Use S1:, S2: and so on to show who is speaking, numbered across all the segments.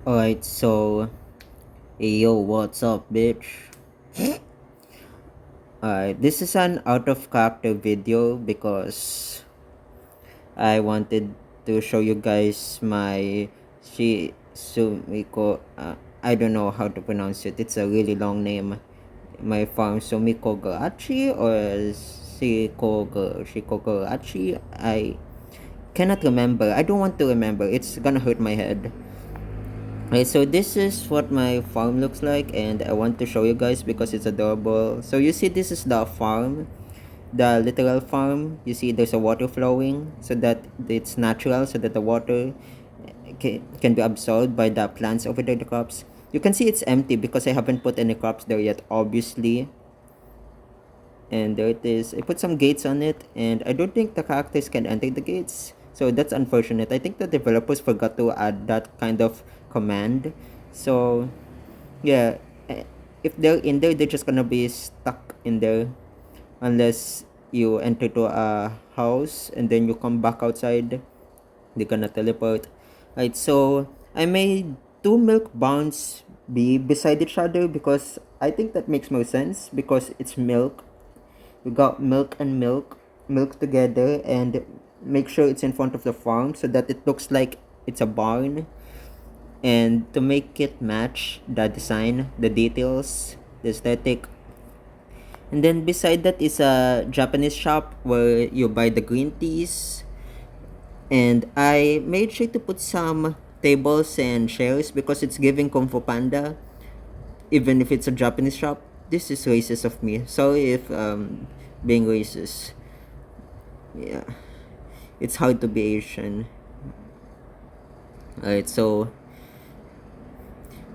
S1: Alright, so yo, what's up, bitch? This is an out of character video because I wanted to show you guys my Sumiko. I don't know how to pronounce it. It's a really long name. My farm Sumikkogurashi or Shikogurashi. I cannot remember. I don't want to remember. It's gonna hurt my head. Okay, so this is what my farm looks like, and I want to show you guys because it's adorable. So you see, this is the farm, the literal farm. You see there's a water flowing so that it's natural, so that the water can be absorbed by the plants over there, the crops. You can see it's empty because I haven't put any crops there yet, obviously. And there it is. I put some gates on it, and I don't think the characters can enter the gates, so that's unfortunate. I think the developers forgot to add that kind of command. So yeah, if they're in there, they're just gonna be stuck in there unless you enter to a house and then you come back outside. They're gonna teleport. Right, so I made two milk barns be beside each other because I think that makes more sense because it's milk. We got milk together, and make sure it's in front of the farm so that it looks like it's a barn. And to make it match the design, the details, the aesthetic. And then beside that is a Japanese shop where you buy the green teas. And I made sure to put some tables and chairs because it's giving Kung Fu Panda, even if it's a Japanese shop. This is racist of me. Sorry if being racist. Yeah, it's hard to be Asian. Alright, so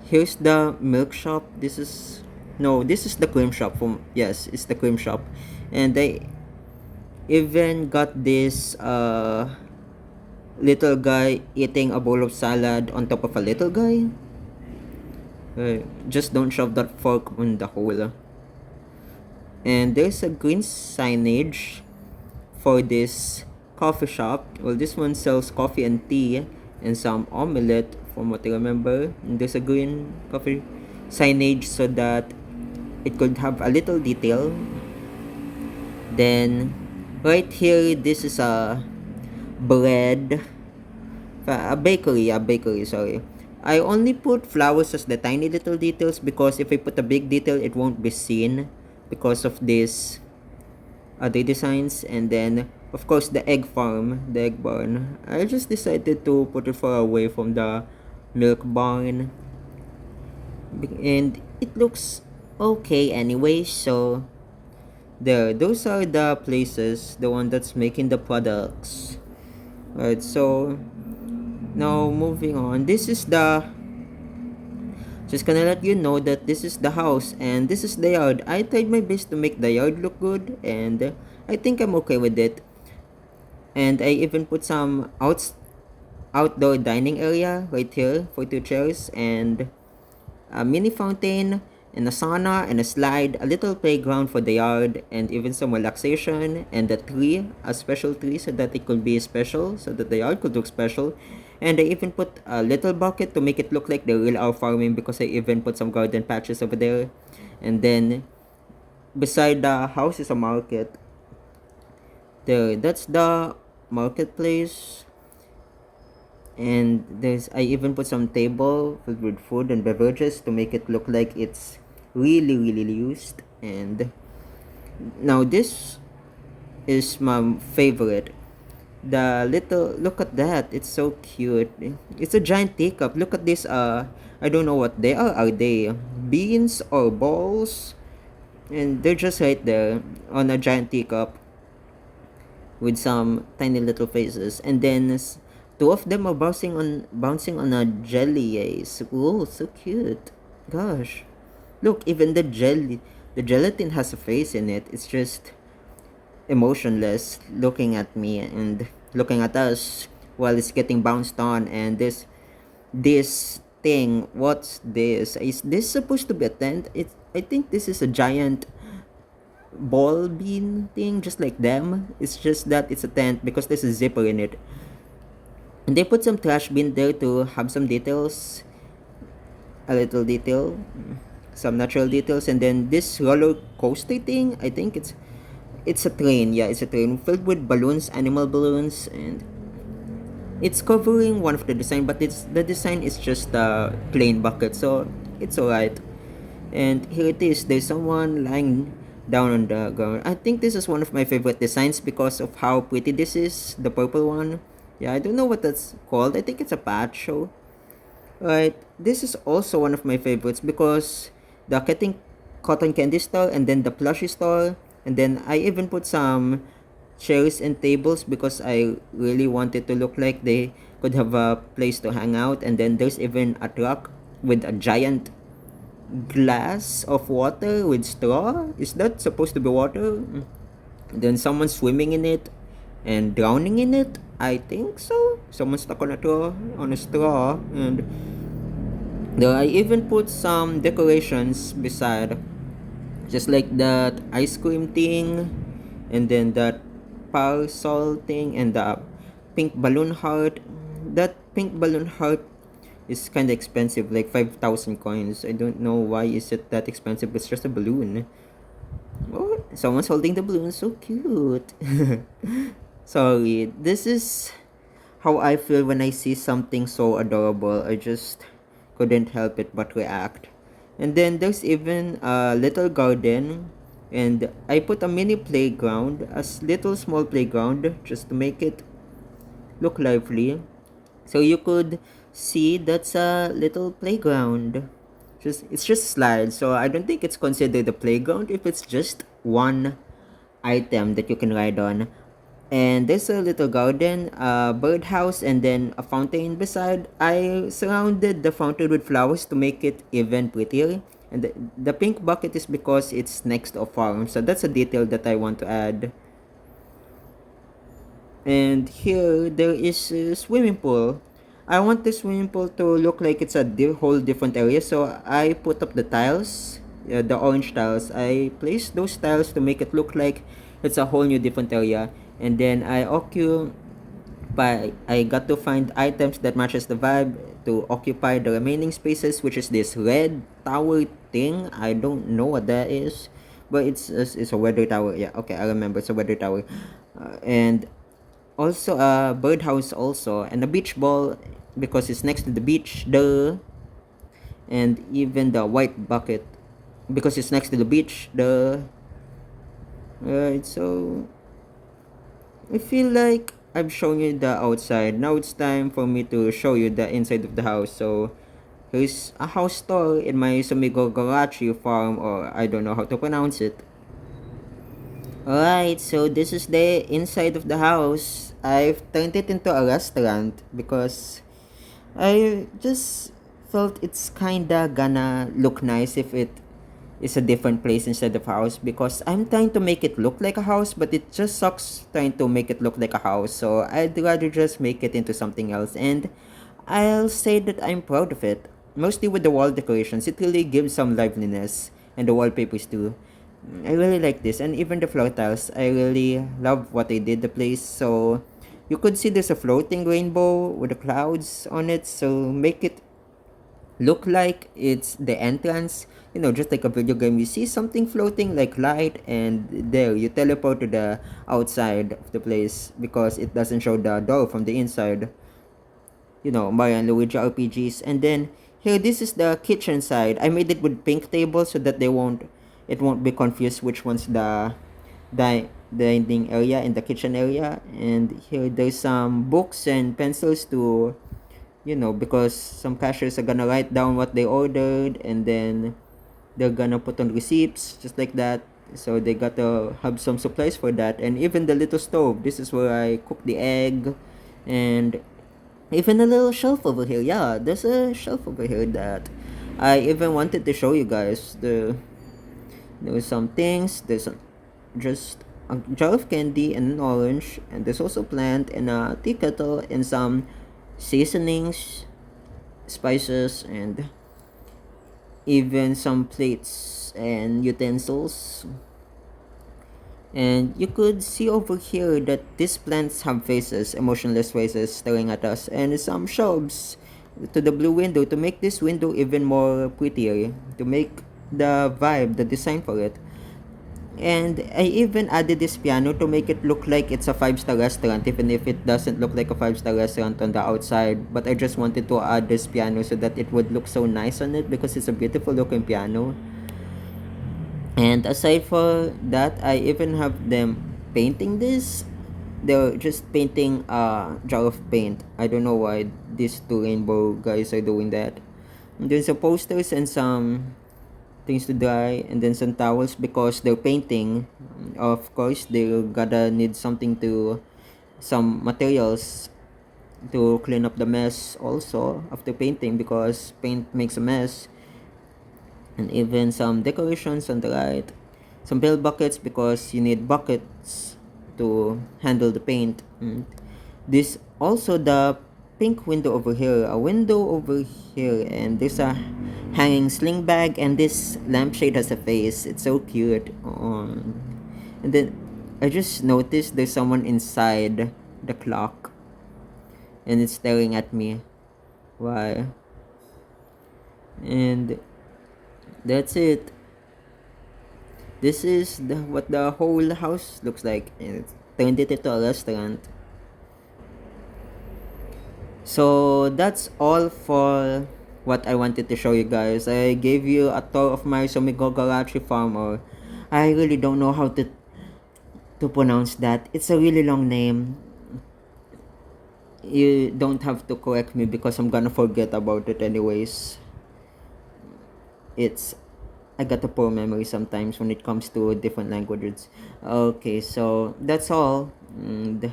S1: here's the milk shop. This is the cream shop. Yes, it's the cream shop. And they even got this little guy eating a bowl of salad on top of a little guy. Just don't shove that fork on the hole. And there's a green signage for this coffee shop. Well, this one sells coffee and tea and some omelette from what I remember. And there's a green coffee signage so that it could have a little detail. Then right here, this is a bread, a bakery, sorry. I only put flowers as the tiny little details because if I put a big detail, it won't be seen because of this other designs. And then of course the egg farm, the egg barn, I just decided to put it far away from the milk barn, and it looks okay anyway. So there, those are the places, the one that's making the products. Right, so now moving on, this is the, just gonna let you know that this is the house and this is the yard. I tried my best to make the yard look good, and I think I'm okay with it. And I even put some outdoor dining area right here for two chairs and a mini fountain and a sauna and a slide, a little playground for the yard, and even some relaxation, and a tree, a special tree so that it could be special, so that the yard could look special. And I even put a little bucket to make it look like the real our farming because I even put some garden patches over there. And then beside the house is a market. There, that's the marketplace. And there's, I even put some table filled with food and beverages to make it look like it's really used. And now this is my favorite, the little, look at that, it's so cute. It's a giant teacup. Look at this. I don't know what they are they beans or balls? And they're just right there on a giant teacup with some tiny little faces. And then two of them are bouncing on a jelly ace. Oh, so cute. Gosh, look, even the gelatin has a face in it. It's just emotionless, looking at me and looking at us while it's getting bounced on. And this thing, what's this? Is this supposed to be a tent? I think this is a giant ball bean thing, just like them. It's just that it's a tent because there's a zipper in it. And they put some trash bin there to have some details. a little detail, some natural details, and then this roller coaster thing. I think it's a train. Yeah, it's a train filled with balloons, animal balloons, and it's covering one of the design, but it's the design is just a plain bucket, so it's alright. And here it is. There's someone lying down on the ground. I think this is one of my favorite designs because of how pretty this is. The purple one. Yeah, I don't know what that's called. I think it's a patch show. Right. This is also one of my favorites because the cotton candy store and then the plushie store, and then I even put some chairs and tables because I really wanted to look like they could have a place to hang out. And then there's even a truck with a giant glass of water with straw. Is that supposed to be water? Then someone swimming in it and drowning in it. I think so. Someone stuck on a straw, and there I even put some decorations beside, just like that ice cream thing, and then that parasol thing, and the pink balloon heart. That pink balloon heart is kind of expensive, like 5,000 coins. I don't know why is it that expensive. It's just a balloon. Oh, someone's holding the balloon. So cute. Sorry. This is how I feel when I see something so adorable. I just couldn't help it but react. And then there's even a little garden, and I put a mini playground, little small playground, just to make it look lively. So you could see that's a little playground. It's just slides, so I don't think it's considered a playground if it's just one item that you can ride on. And there's a little garden, a birdhouse, and then a fountain beside. I surrounded the fountain with flowers to make it even prettier. And the pink bucket is because it's next to a farm, so that's a detail that I want to add. And here there is a swimming pool. I want the swimming pool to look like it's a whole different area, so I put up the tiles, the orange tiles. I placed those tiles to make it look like it's a whole new different area. And then I got to find items that matches the vibe to occupy the remaining spaces, which is this red tower thing. I don't know what that is, but it's a weather tower. Yeah, okay, I remember, it's a weather tower. And also a birdhouse also, and a beach ball because it's next to the beach. And even the white bucket because it's next to the beach. Right, so I feel like I've shown you the outside. Now it's time for me to show you the inside of the house. So here's a house tour in my Sumikkogurashi farm, or I don't know how to pronounce it. Alright, so this is the inside of the house. I've turned it into a restaurant because I just felt it's kinda gonna look nice if it is a different place instead of house, because I'm trying to make it look like a house, but it just sucks trying to make it look like a house. So I'd rather just make it into something else, and I'll say that I'm proud of it. Mostly with the wall decorations, it really gives some liveliness, and the wallpapers too. I really like this, and even the floor tiles. I really love what they did the place. So you could see there's a floating rainbow with the clouds on it, so make it look like it's the entrance, just like a video game. You see something floating like light, and there you teleport to the outside of the place because it doesn't show the door from the inside. Mario and Luigi RPGs. And then here, this is the kitchen side. I made it with pink tables so that it won't be confused which one's the dining area and the kitchen area. And here there's some books and pencils to, because some cashiers are gonna write down what they ordered, and then they're gonna put on receipts just like that. So they gotta have some supplies for that. And even the little stove, this is where I cook the egg. And even a little shelf over here. Yeah, there's a shelf over here that I even wanted to show you guys. There's some things. Just a jar of candy and an orange, and there's also plant and a tea kettle and some seasonings, spices, and even some plates and utensils. And you could see over here that these plants have faces, emotionless faces staring at us, and some shelves to the blue window to make this window even more prettier, to make the vibe, the design for it. And I even added this piano to make it look like it's a five-star restaurant, even if it doesn't look like a five-star restaurant on the outside. But I just wanted to add this piano so that it would look so nice on it, because it's a beautiful looking piano. And aside for that, I even have them painting this. They're just painting a jar of paint. I don't know why these two rainbow guys are doing that. And there's some posters and some things to dry, and then some towels because they're painting. Of course, they're gonna need something to, some materials to clean up the mess also after painting, because paint makes a mess. And even some decorations on the right, some bell buckets because you need buckets to handle the paint. This also the pink window over here, a window over here, and there's a hanging sling bag, and this lampshade has a face. It's so cute. And then I just noticed there's someone inside the clock, and it's staring at me. Why? And that's it. This is what the whole house looks like. It turned it into a restaurant. So that's all for what I wanted to show you guys. I gave you a tour of my Sumikkogurashi farm, or I really don't know how to pronounce that. It's a really long name. You don't have to correct me because I'm gonna forget about it anyways. It's, I got a poor memory sometimes when it comes to different languages. Okay, so that's all. And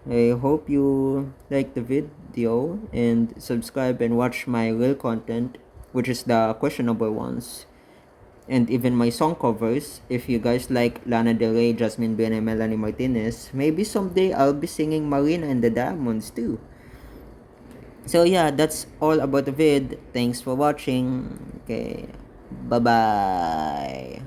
S1: I hope you like the video and subscribe and watch my real content, which is the questionable ones, and even my song covers. If you guys like Lana Del Rey, Jasmine Bien, and Melanie Martinez, maybe someday I'll be singing Marina and the Diamonds too. So yeah, that's all about the vid. Thanks for watching. Okay, bye bye.